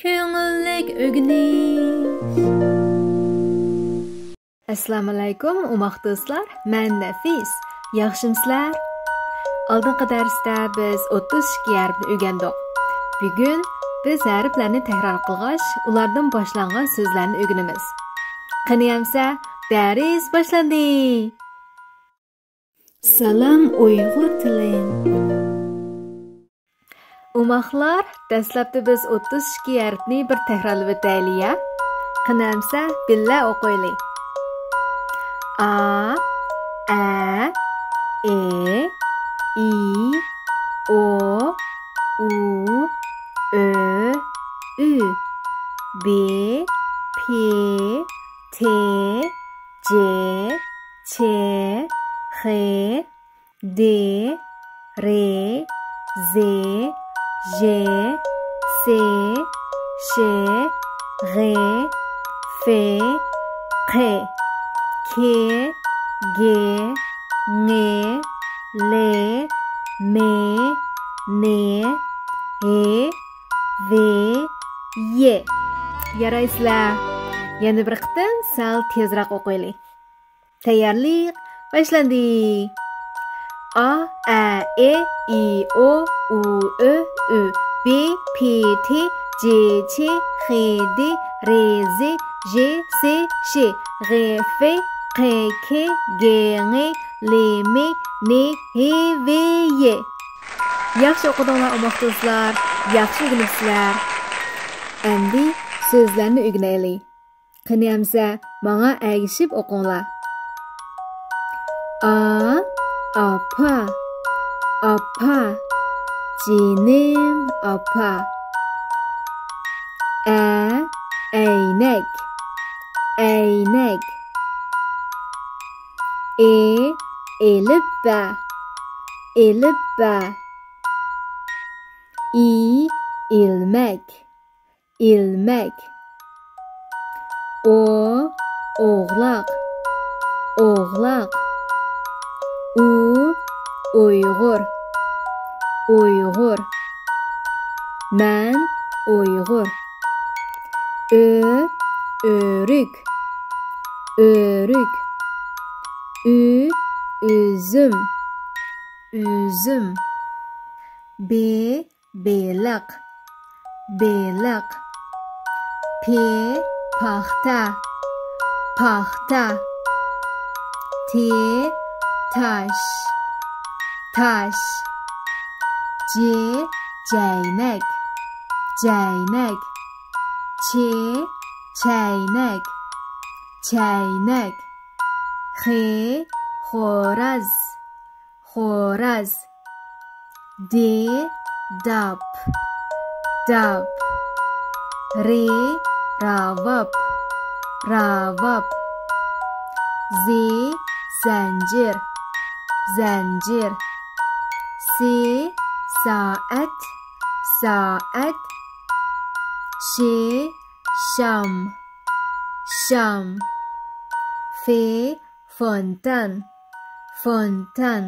Ko'ngillik o'g'inish. Assalomu alaykum, umoq do'stlar. Men Nafis. Yaxshimsizlar? Oldingi darsda biz 32 harfni o'rgandik. Bugun biz harflarni takror qilgach, ulardan boshlangan so'zlarni o'rganamiz. Qani hamsa, dars boshlandi. Salom Uyg'ur tilim. Umoqlar, dastlabda biz 32 harfni bir takrorlab o'taylik. Qani hamsa, billa o'qiylik. A, E, I, O, U, Ö, Ü, B, P, T, C, Ç, X, D, R, Z, J, S, Ş, G, F, Q, K, G, N, L, M, N, E, V, Y. Yaraysizlar. Yana bir qitim sal tezroq o'qiylik. Tayyorlik, boshlandi. A, E, I, O, U, Ö, Ü, B, P, T, C, Ç, X, D, R, Z, J, S, Ş, G, F, Q, K, G, N, L, M, N, E, V, Y. Yaxshi o'qidinglar umoq do'stlar. Yaxshi o'rganibsizlar. Endi so'zlarni o'rganaylik. Qani hamsa, menga ergishib o'qinglar. Apa, apa, jinim apa. Eynek, eynek. Elipbe, elipbe. İlmek, ilmek. Oğlak, oğlak. Uygur, Uygur. Men Uygur. Örük, örük. Üzüm, üzüm. Belak, belak. Pahta, pahta. Taş, taş. Ceynek, ceynek. Çeynek, çeynek. Xoraz, xoraz. Dap, dap. Ravap, ravap. Zencir, zencir. Saat, saat. Şam, şam. Fontan, fontan.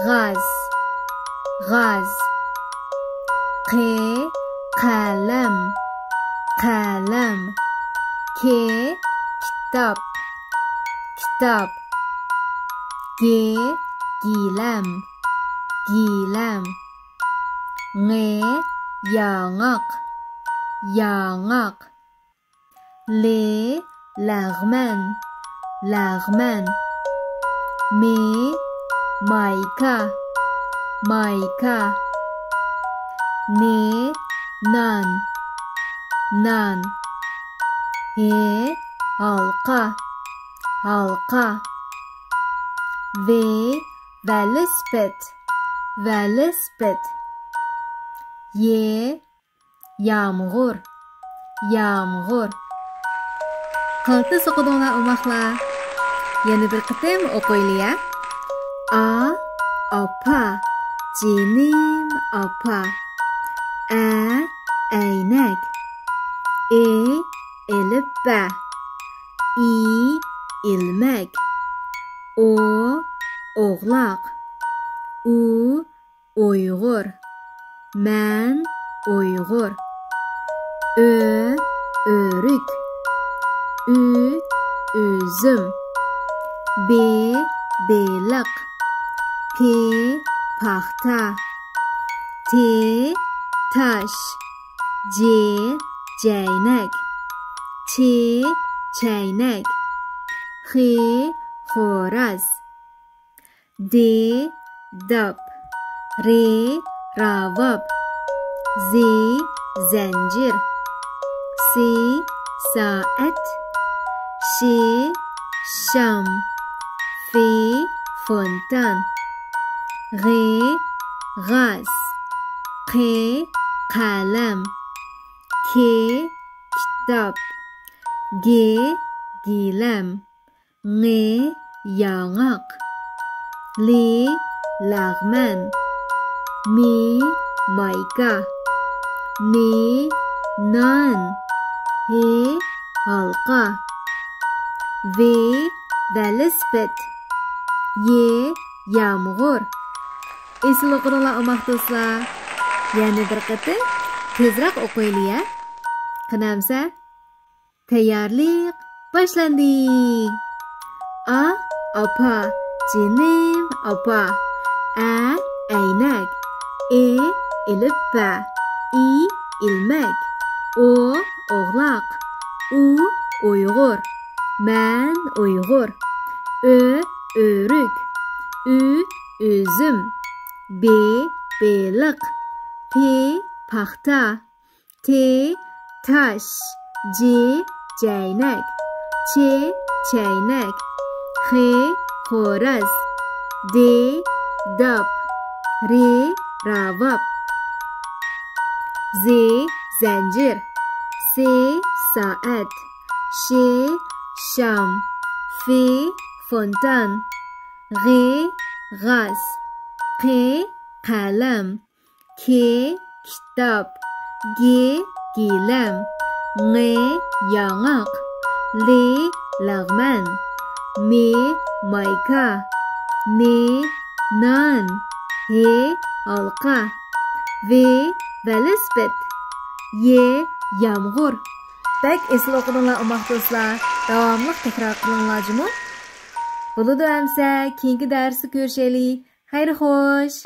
Gaz, gaz. Kalem, kalem. Kitap, kitap. Gilem, gilem. Yanak, yanak. Lağmen, lağmen. Mayka, mayka. Nan, nan. Halka, halka. Velosiped, velosiped. Yağmur, yağmur. Qalti o'qidinglar umoqlar. Yana bir qitim o'qiylik. Apa, jinim apa. Eynek. Elipbe. İlmek. Oğlak. Uygur. Men Uyghur. Ö, örük. Ü, üzüm. B, beliq. P, paxta. T, taş. C, ceynek. Ç, çeynek. X, xo'raz. D, dap. R, ravab. Z, zencir. S, saat. Ş, şam. F, fontan. G, gaz. Q, kalem. K, kitap. G, gilem. Ng, yanak. L, lagman. Mi, mayka. Ni, nan. He, halqa. V, velosiped. Y, yağmur. Esli o'qiringlar omoq do'stlar. Yana bir qatim tezroq o'qiylik. Qanamsa? Tayyorlik boshlandi. A, opa, jinim opa. A, aynak. E, ilippa. I, ilmek. O, o'g'loq. U, uyg'ur. Men uyg'ur. Ö, örük. Ü, üzüm. B, beliq. P, paxta. T, taş. C, ceynek. Ç, çeynek. X, xo'raz. D, dap. R, ravab. Z, zencir. S, saat. Ş, şam. F, fontan. G, gaz. Q, kalem. K, kitap. G, gilem. Ng, yanak. L, lagman. Mi, mayka. Ni, nan. He, halqa. V, velosiped. Y, yağmur. Bak esli o'qiringlar omoq do'stlar. Davomli takror qilinglar. Bo'ladi amsa, keyingi darsda ko'rishaylik. Xayr xo'sh.